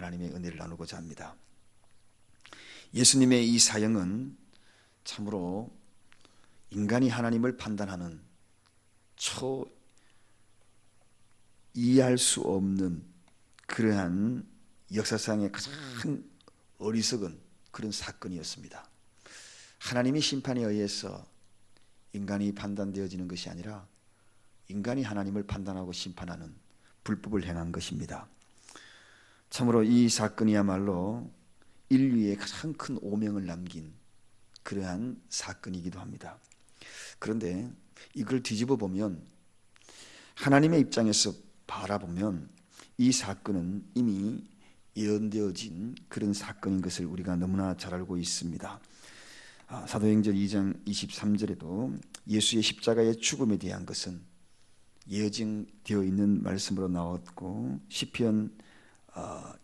하나님의 은혜를 나누고자 합니다. 예수님의 이 사역은 참으로 인간이 하나님을 판단하는 이해할 수 없는 그러한 역사상의 가장 어리석은 그런 사건이었습니다. 하나님의 심판에 의해서 인간이 판단되어지는 것이 아니라 인간이 하나님을 판단하고 심판하는 불법을 행한 것입니다. 참으로 이 사건이야말로 인류의 가장 큰 오명을 남긴 그러한 사건이기도 합니다. 그런데 이걸 뒤집어 보면, 하나님의 입장에서 바라보면 이 사건은 이미 예언되어진 그런 사건인 것을 우리가 너무나 잘 알고 있습니다. 사도행전 2장 23절에도 예수의 십자가의 죽음에 대한 것은 예정되어 있는 말씀으로 나왔고, 시편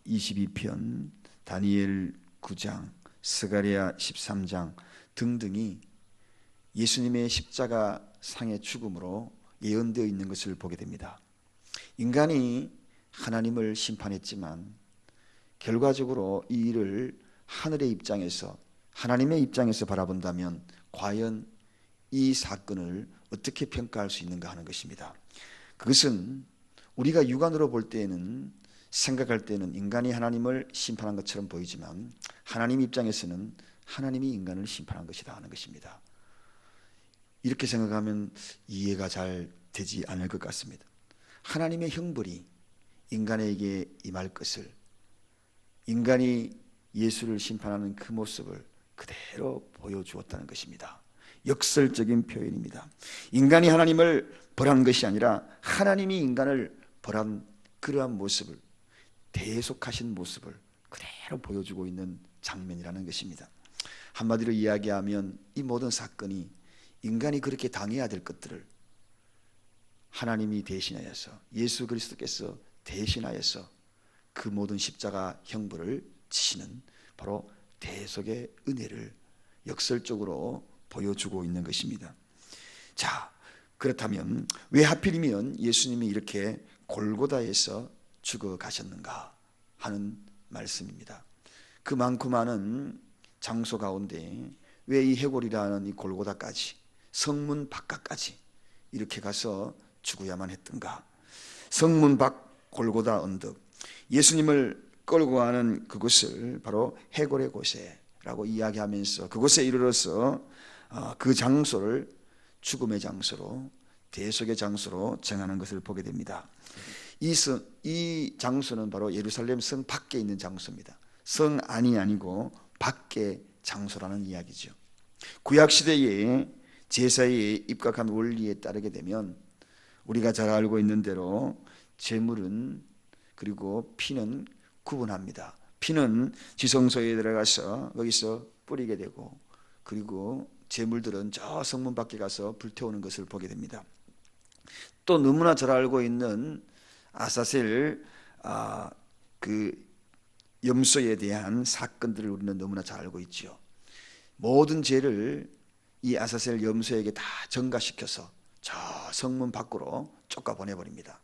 22편, 다니엘 9장, 스가랴 13장 등등이 예수님의 십자가 상의 죽음으로 예언되어 있는 것을 보게 됩니다. 인간이 하나님을 심판했지만 결과적으로 이 일을 하늘의 입장에서, 하나님의 입장에서 바라본다면 과연 이 사건을 어떻게 평가할 수 있는가 하는 것입니다. 그것은 우리가 육안으로 볼 때에는, 생각할 때는 인간이 하나님을 심판한 것처럼 보이지만 하나님 입장에서는 하나님이 인간을 심판한 것이다 하는 것입니다. 이렇게 생각하면 이해가 잘 되지 않을 것 같습니다. 하나님의 형벌이 인간에게 임할 것을, 인간이 예수를 심판하는 그 모습을 그대로 보여주었다는 것입니다. 역설적인 표현입니다. 인간이 하나님을 벌한 것이 아니라 하나님이 인간을 벌한 그러한 모습을, 대속하신 모습을 그대로 보여주고 있는 장면이라는 것입니다. 한마디로 이야기하면 이 모든 사건이 인간이 그렇게 당해야 될 것들을 하나님이 대신하여서, 예수 그리스도께서 대신하여서 그 모든 십자가 형벌을 지시는 바로 대속의 은혜를 역설적으로 보여주고 있는 것입니다. 자, 그렇다면 왜 하필이면 예수님이 이렇게 골고다에서 죽어가셨는가 하는 말씀입니다. 그 많고 많은 장소 가운데 왜 이 해골이라는 이 골고다까지, 성문 바깥까지 이렇게 가서 죽어야만 했던가? 성문 밖 골고다 언덕, 예수님을 끌고 가는 그곳을 바로 해골의 곳에라고 이야기하면서 그곳에 이르러서 그 장소를 죽음의 장소로, 대속의 장소로 정하는 것을 보게 됩니다. 이 장소는 바로 예루살렘 성 밖에 있는 장소입니다. 성 안이 아니고 밖의 장소라는 이야기죠. 구약시대에 제사에 입각한 원리에 따르게 되면 우리가 잘 알고 있는 대로 제물은, 그리고 피는 구분합니다. 피는 지성소에 들어가서 거기서 뿌리게 되고, 그리고 제물들은 저 성문 밖에 가서 불태우는 것을 보게 됩니다. 또 너무나 잘 알고 있는 아사셀 그 염소에 대한 사건들을 우리는 너무나 잘 알고 있죠. 모든 죄를 이 아사셀 염소에게 다 전가시켜서 저 성문 밖으로 쫓아 보내버립니다.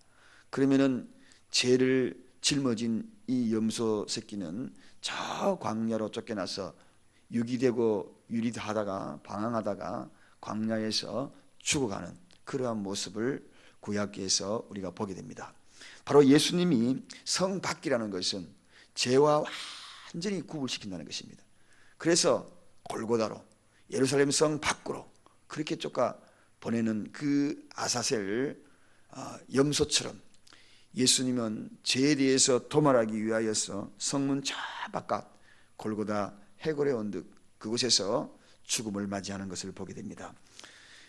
그러면은 죄를 짊어진 이 염소 새끼는 저 광야로 쫓겨나서 유기되고 유리하다가 방황하다가 광야에서 죽어가는 그러한 모습을 구약에서 우리가 보게 됩니다. 바로 예수님이 성 밖이라는 것은 죄와 완전히 구분시킨다는 것입니다. 그래서 골고다로, 예루살렘 성 밖으로 그렇게 쫓아 보내는 그 아사셀 염소처럼 예수님은 죄에 대해서 도말하기 위하여서 성문 저 바깥 골고다 해골의 언덕 그곳에서 죽음을 맞이하는 것을 보게 됩니다.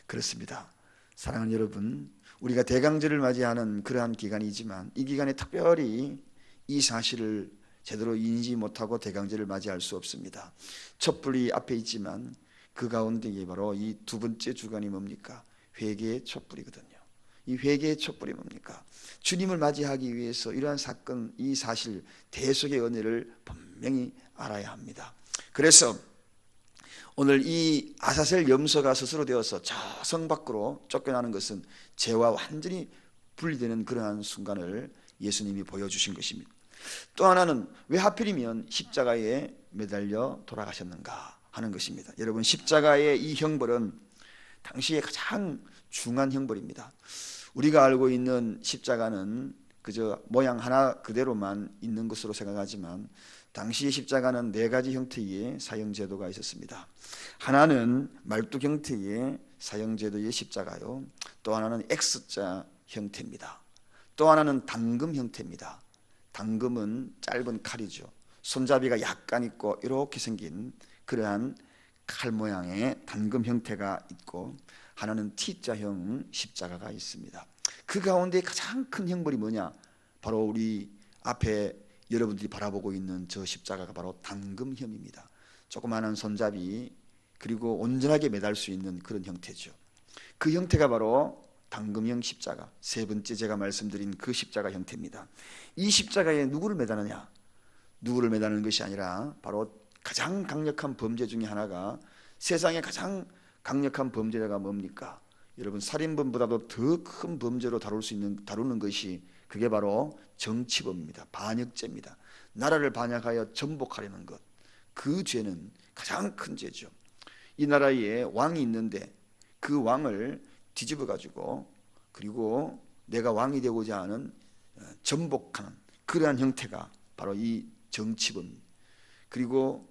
그렇습니다. 사랑하는 여러분, 우리가 대강절을 맞이하는 그러한 기간이지만 이 기간에 특별히 이 사실을 제대로 인지 못하고 대강절을 맞이할 수 없습니다. 촛불이 앞에 있지만 그 가운데 바로 이 두 번째 주간이 뭡니까? 회개의 촛불이거든요. 이 회개의 촛불이 뭡니까? 주님을 맞이하기 위해서 이러한 사건, 이 사실, 대속의 은혜를 분명히 알아야 합니다. 그래서 오늘 이 아사셀 염소가 스스로 되어서 저 성 밖으로 쫓겨나는 것은 죄와 완전히 분리되는 그러한 순간을 예수님이 보여주신 것입니다. 또 하나는 왜 하필이면 십자가에 매달려 돌아가셨는가 하는 것입니다. 여러분, 십자가의 이 형벌은 당시에 가장 중한 형벌입니다. 우리가 알고 있는 십자가는 그저 모양 하나 그대로만 있는 것으로 생각하지만 당시의 십자가는 네 가지 형태의 사형제도가 있었습니다. 하나는 말뚝 형태의 사형제도의 십자가요, 또 하나는 X자 형태입니다. 또 하나는 당금 형태입니다. 당금은 짧은 칼이죠. 손잡이가 약간 있고 이렇게 생긴 그러한 칼 모양의 당금 형태가 있고, 하나는 T자형 십자가가 있습니다. 그 가운데 가장 큰 형벌이 뭐냐? 바로 우리 앞에 여러분들이 바라보고 있는 저 십자가가 바로 당금형입니다. 조그마한 손잡이, 그리고 온전하게 매달 수 있는 그런 형태죠. 그 형태가 바로 당금형 십자가, 세 번째 제가 말씀드린 그 십자가 형태입니다. 이 십자가에 누구를 매다느냐? 누구를 매다는 것이 아니라 바로 가장 강력한 범죄 중에 하나가, 세상에 가장 강력한 범죄자가 뭡니까? 여러분, 살인범보다도 더 큰 범죄로 다루는 것이 그게 바로 정치범입니다. 반역죄입니다. 나라를 반역하여 전복하려는 것, 그 죄는 가장 큰 죄죠. 이 나라에 왕이 있는데 그 왕을 뒤집어 가지고, 그리고 내가 왕이 되고자 하는 전복하는 그러한 형태가 바로 이 정치범, 그리고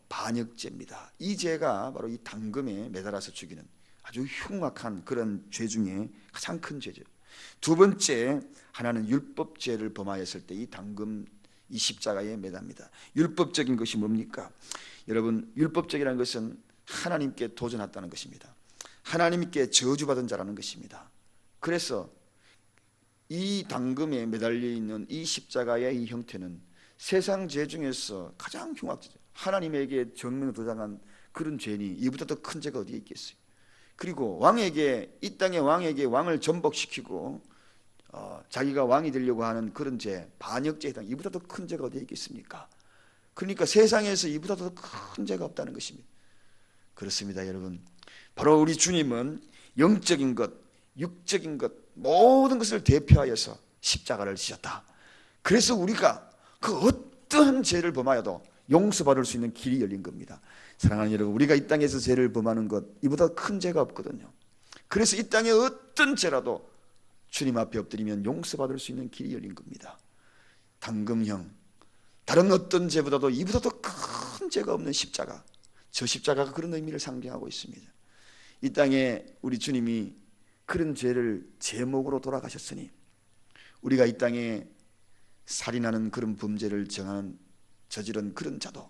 반역죄입니다. 이 죄가 바로 이 당금에 매달아서 죽이는 아주 흉악한 그런 죄 중에 가장 큰 죄죠. 두 번째, 하나는 율법죄를 범하였을 때 이 당금, 이 십자가에 매답니다. 율법적인 것이 뭡니까? 여러분, 율법적이라는 것은 하나님께 도전했다는 것입니다. 하나님께 저주받은 자라는 것입니다. 그래서 이 당금에 매달려 있는 이 십자가의 이 형태는 세상 죄 중에서 가장 흉악죄죠. 하나님에게 정면으로 도장한 그런 죄니 이보다 더 큰 죄가 어디에 있겠어요? 그리고 왕에게, 이 땅의 왕에게 왕을 전복시키고 자기가 왕이 되려고 하는 그런 죄, 반역죄에 해당, 이보다 더 큰 죄가 어디에 있겠습니까? 그러니까 세상에서 이보다 더 큰 죄가 없다는 것입니다. 그렇습니다, 여러분. 바로 우리 주님은 영적인 것, 육적인 것, 모든 것을 대표하여서 십자가를 지셨다. 그래서 우리가 그 어떠한 죄를 범하여도 용서받을 수 있는 길이 열린 겁니다. 사랑하는 여러분, 우리가 이 땅에서 죄를 범하는 것, 이보다 큰 죄가 없거든요. 그래서 이 땅에 어떤 죄라도 주님 앞에 엎드리면 용서받을 수 있는 길이 열린 겁니다. 당금형, 다른 어떤 죄보다도 이보다 더 큰 죄가 없는 십자가, 저 십자가가 그런 의미를 상징하고 있습니다. 이 땅에 우리 주님이 그런 죄를 제목으로 돌아가셨으니, 우리가 이 땅에 살인하는 그런 범죄를 저지른 그런 자도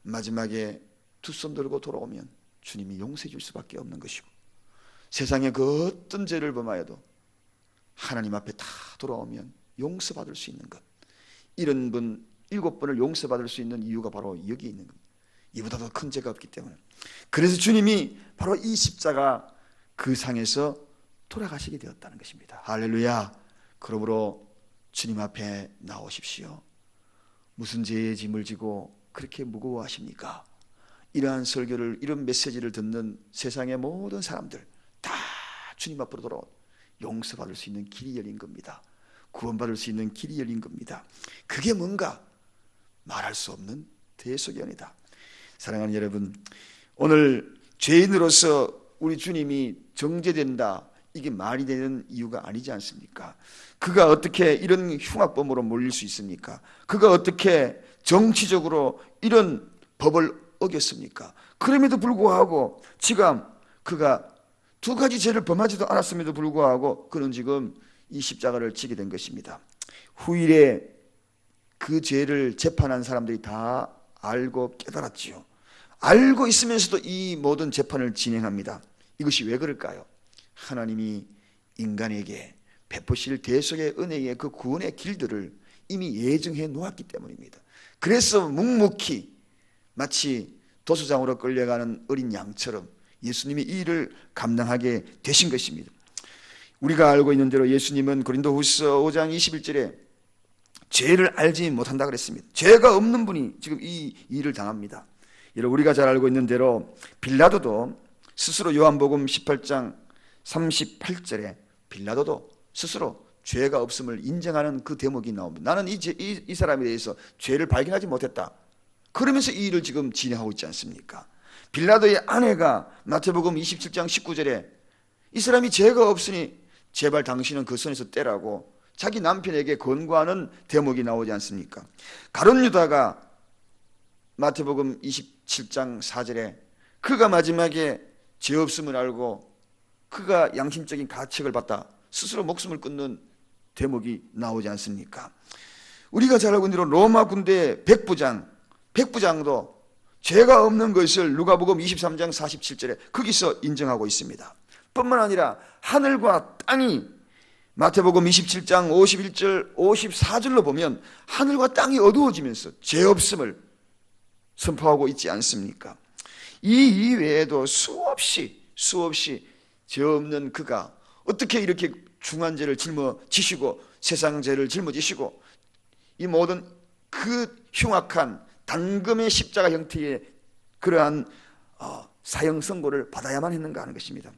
마지막에 두 손 들고 돌아오면 주님이 용서해 줄 수밖에 없는 것이고, 세상에 그 어떤 죄를 범하여도 하나님 앞에 다 돌아오면 용서받을 수 있는 것, 이런 분 7번을 용서받을 수 있는 이유가 바로 여기 있는 겁니다. 이보다 더 큰 죄가 없기 때문에. 그래서 주님이 바로 이 십자가 그 상에서 돌아가시게 되었다는 것입니다. 할렐루야. 그러므로 주님 앞에 나오십시오. 무슨 죄의 짐을 지고 그렇게 무거워하십니까? 이러한 설교를, 이런 메시지를 듣는 세상의 모든 사람들 다 주님 앞으로 돌아온, 용서받을 수 있는 길이 열린 겁니다. 구원받을 수 있는 길이 열린 겁니다. 그게 뭔가 말할 수 없는 대속연이다. 사랑하는 여러분, 오늘 죄인으로서 우리 주님이 정죄된다, 이게 말이 되는 이유가 아니지 않습니까? 그가 어떻게 이런 흉악범으로 몰릴 수 있습니까? 그가 어떻게 정치적으로 이런 법을 어겼습니까? 그럼에도 불구하고 지금 그가 두 가지 죄를 범하지도 않았음에도 불구하고 그는 지금 이 십자가를 지게 된 것입니다. 후일에 그 죄를 재판한 사람들이 다 알고 깨달았지요. 알고 있으면서도 이 모든 재판을 진행합니다. 이것이 왜 그럴까요? 하나님이 인간에게 베푸실 대속의 은혜의 그 구원의 길들을 이미 예정해 놓았기 때문입니다. 그래서 묵묵히 마치 도수장으로 끌려가는 어린 양처럼 예수님이 이 일을 감당하게 되신 것입니다. 우리가 알고 있는 대로 예수님은 고린도후서 5장 21절에 죄를 알지 못한다 그랬습니다. 죄가 없는 분이 지금 이 일을 당합니다. 여러분, 우리가 잘 알고 있는 대로 빌라도도 스스로 요한복음 18장 38절에 빌라도도 스스로 죄가 없음을 인정하는 그 대목이 나옵니다. 나는 이 사람에 대해서 죄를 발견하지 못했다. 그러면서 이 일을 지금 진행하고 있지 않습니까? 빌라도의 아내가 마태복음 27장 19절에 이 사람이 죄가 없으니 제발 당신은 그 손에서 떼라고 자기 남편에게 권고하는 대목이 나오지 않습니까? 가룟 유다가 마태복음 27장 4절에 그가 마지막에 죄 없음을 알고 그가 양심적인 가책을 받다 스스로 목숨을 끊는 대목이 나오지 않습니까? 우리가 잘 알고 있는 대로 로마 군대 백부장도 죄가 없는 것을 누가복음 23장 47절에 거기서 인정하고 있습니다. 뿐만 아니라 하늘과 땅이 마태복음 27장 51절 54절로 보면 하늘과 땅이 어두워지면서 죄 없음을 선포하고 있지 않습니까? 이 이외에도 수없이 죄 없는 그가 어떻게 이렇게 중한 죄를 짊어지시고 세상 죄를 짊어지시고 이 모든 그 흉악한 단금의 십자가 형태의 그러한 사형 선고를 받아야만 했는가 하는 것입니다.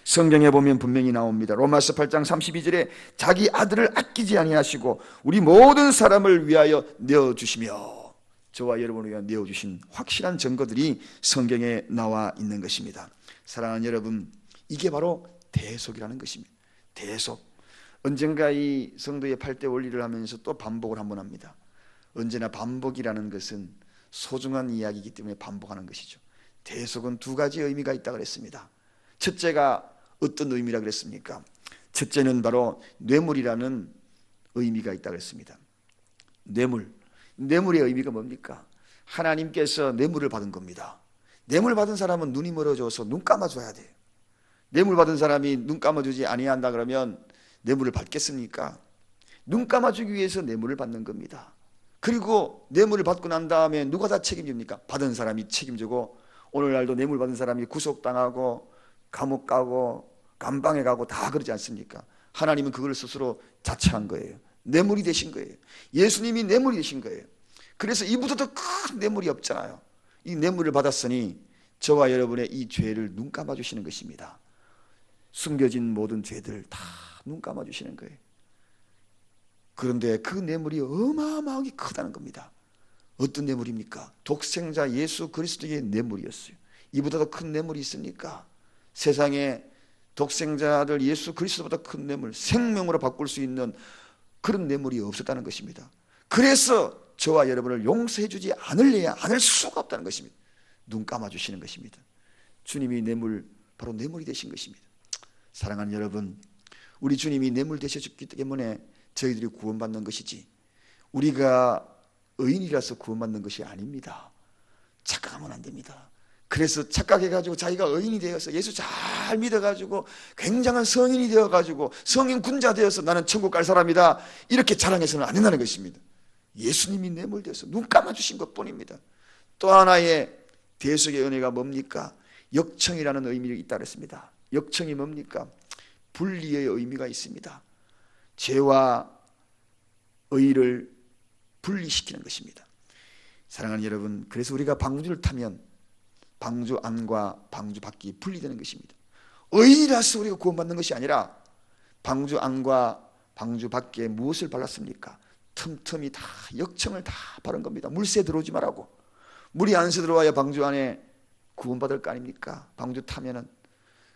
성경에 보면 분명히 나옵니다. 로마서 8장 32절에 자기 아들을 아끼지 아니하시고 우리 모든 사람을 위하여 내어주시며 저와 여러분을 위하여 내어주신 확실한 증거들이 성경에 나와 있는 것입니다. 사랑하는 여러분, 이게 바로 대속이라는 것입니다. 대속. 언젠가 이 성도의 8대 원리를 하면서 또 반복을 한번 합니다. 언제나 반복이라는 것은 소중한 이야기이기 때문에 반복하는 것이죠. 대속은 두 가지 의미가 있다고 그랬습니다. 첫째가 어떤 의미라 그랬습니까? 첫째는 바로 뇌물이라는 의미가 있다고 그랬습니다. 뇌물의 의미가 뭡니까? 하나님께서 뇌물을 받은 겁니다. 뇌물 받은 사람은 눈이 멀어져서 눈 감아줘야 돼요. 뇌물 받은 사람이 눈 감아주지 아니한다 그러면 뇌물을 받겠습니까? 눈 감아주기 위해서 뇌물을 받는 겁니다. 그리고 뇌물을 받고 난 다음에 누가 다 책임집니까? 받은 사람이 책임지고 오늘날도 뇌물 받은 사람이 구속당하고 감옥 가고 감방에 가고 다 그러지 않습니까? 하나님은 그걸 스스로 자처한 거예요. 뇌물이 되신 거예요. 예수님이 뇌물이 되신 거예요. 그래서 이보다 더 큰 뇌물이 없잖아요. 이 뇌물을 받았으니 저와 여러분의 이 죄를 눈 감아주시는 것입니다. 숨겨진 모든 죄들 다 눈 감아주시는 거예요. 그런데 그 뇌물이 어마어마하게 크다는 겁니다. 어떤 뇌물입니까? 독생자 예수 그리스도의 뇌물이었어요. 이보다 더 큰 뇌물이 있습니까? 세상에 독생자들 예수 그리스도보다 큰 뇌물, 생명으로 바꿀 수 있는 그런 뇌물이 없었다는 것입니다. 그래서 저와 여러분을 용서해 주지 않을 수가 없다는 것입니다. 눈 감아주시는 것입니다. 주님이 바로 뇌물이 되신 것입니다. 사랑하는 여러분, 우리 주님이 뇌물 되셨기 때문에 저희들이 구원받는 것이지 우리가 의인이라서 구원받는 것이 아닙니다. 착각하면 안 됩니다. 그래서 착각해가지고 자기가 의인이 되어서 예수 잘 믿어가지고 굉장한 성인이 되어가지고 성인 군자 되어서 나는 천국 갈 사람이다 이렇게 자랑해서는 안 된다는 것입니다. 예수님이 뇌물되어서 눈 감아주신 것뿐입니다. 또 하나의 대속의 은혜가 뭡니까? 역청이라는 의미가 있다고 했습니다. 역청이 뭡니까? 분리의 의미가 있습니다. 죄와 의를 분리시키는 것입니다. 사랑하는 여러분, 그래서 우리가 방주를 타면 방주 안과 방주 밖이 분리되는 것입니다. 의인이라서 우리가 구원받는 것이 아니라 방주 안과 방주 밖에 무엇을 발랐습니까? 틈틈이 다 역청을 다 바른 겁니다. 물새 들어오지 말라고. 물이 안새 들어와야 방주 안에 구원받을 거 아닙니까? 방주 타면은.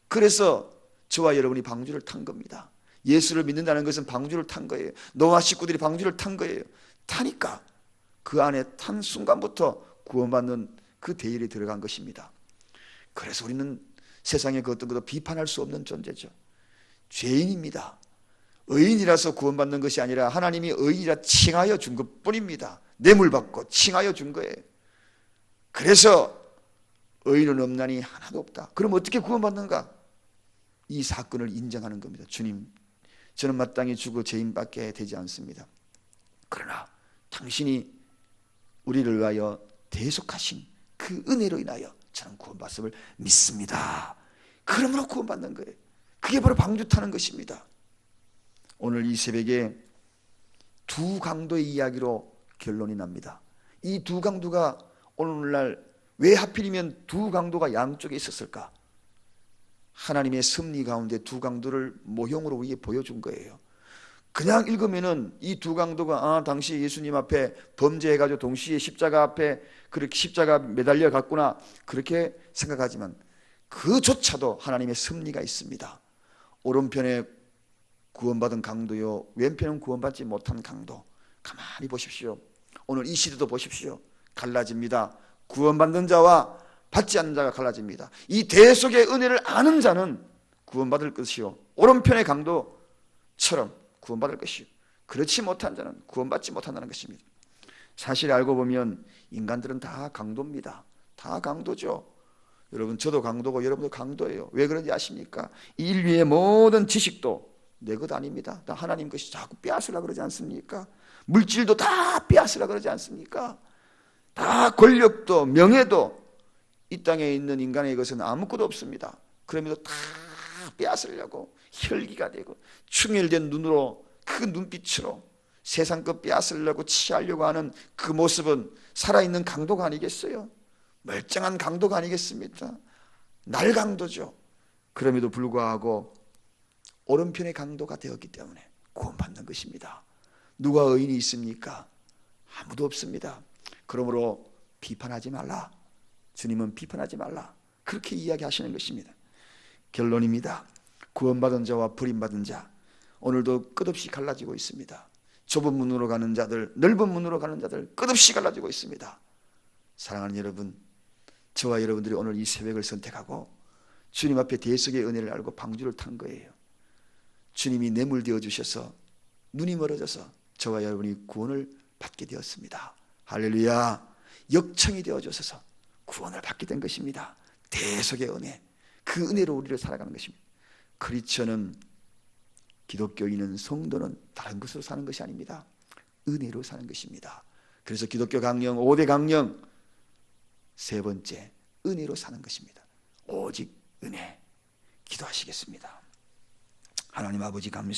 그래서 저와 여러분이 방주를 탄 겁니다. 예수를 믿는다는 것은 방주를 탄 거예요. 노아 식구들이 방주를 탄 거예요. 타니까 그 안에 탄 순간부터 구원받는 그 대열에 들어간 것입니다. 그래서 우리는 세상의 그 어떤 것도 비판할 수 없는 존재죠. 죄인입니다. 의인이라서 구원받는 것이 아니라 하나님이 의인이라 칭하여 준 것뿐입니다. 뇌물 받고 칭하여 준 거예요. 그래서 의인은 없나니 하나도 없다. 그럼 어떻게 구원받는가? 이 사건을 인정하는 겁니다. 주님, 저는 마땅히 죽어 죄인밖에 되지 않습니다. 그러나 당신이 우리를 위하여 대속하신 그 은혜로 인하여 저는 구원받음을 믿습니다. 그러므로 구원받는 거예요. 그게 바로 방주 타는 것입니다. 오늘 이 새벽에 두 강도의 이야기로 결론이 납니다. 이 두 강도가 오늘날 왜 하필이면 두 강도가 양쪽에 있었을까? 하나님의 섭리 가운데 두 강도를 모형으로 우리에게 보여준 거예요. 그냥 읽으면은 이 두 강도가 당시 예수님 앞에 범죄해가지고 동시에 십자가 앞에 그렇게 십자가 매달려 갔구나 그렇게 생각하지만 그조차도 하나님의 섭리가 있습니다. 오른편에 구원받은 강도요, 왼편은 구원받지 못한 강도. 가만히 보십시오. 오늘 이 시대도 보십시오. 갈라집니다. 구원받는 자와 받지 않는 자가 갈라집니다. 이 대속의 은혜를 아는 자는 구원받을 것이요, 오른편의 강도처럼 구원받을 것이요, 그렇지 못한 자는 구원받지 못한다는 것입니다. 사실 알고 보면 인간들은 다 강도입니다. 다 강도죠. 여러분, 저도 강도고 여러분도 강도예요. 왜 그런지 아십니까? 이 인류의 모든 지식도 내 것 아닙니다. 다 하나님 것이. 자꾸 빼앗으려고 그러지 않습니까? 물질도 다 빼앗으려고 그러지 않습니까? 다 권력도 명예도 이 땅에 있는 인간의 것은 아무것도 없습니다. 그럼에도 다 빼앗으려고 혈기가 되고 충혈된 눈으로, 그 눈빛으로 세상 것 빼앗으려고 취하려고 하는 그 모습은 살아있는 강도가 아니겠어요? 멀쩡한 강도가 아니겠습니까? 날강도죠. 그럼에도 불구하고 오른편의 강도가 되었기 때문에 구원받는 것입니다. 누가 의인이 있습니까? 아무도 없습니다. 그러므로 비판하지 말라. 주님은 비판하지 말라. 그렇게 이야기하시는 것입니다. 결론입니다. 구원받은 자와 버림받은 자, 오늘도 끝없이 갈라지고 있습니다. 좁은 문으로 가는 자들, 넓은 문으로 가는 자들 끝없이 갈라지고 있습니다. 사랑하는 여러분, 저와 여러분들이 오늘 이 새벽을 선택하고 주님 앞에 대속의 은혜를 알고 방주를 탄 거예요. 주님이 뇌물되어 주셔서 눈이 멀어져서 저와 여러분이 구원을 받게 되었습니다. 할렐루야. 역청이 되어 주셔서 구원을 받게 된 것입니다. 대속의 은혜, 그 은혜로 우리를 살아가는 것입니다. 크리스천은, 기독교인은, 성도는 다른 것으로 사는 것이 아닙니다. 은혜로 사는 것입니다. 그래서 기독교 강령 5대 강령 세 번째, 은혜로 사는 것입니다. 오직 은혜. 기도하시겠습니다. 하나님 아버지, 감사합니다.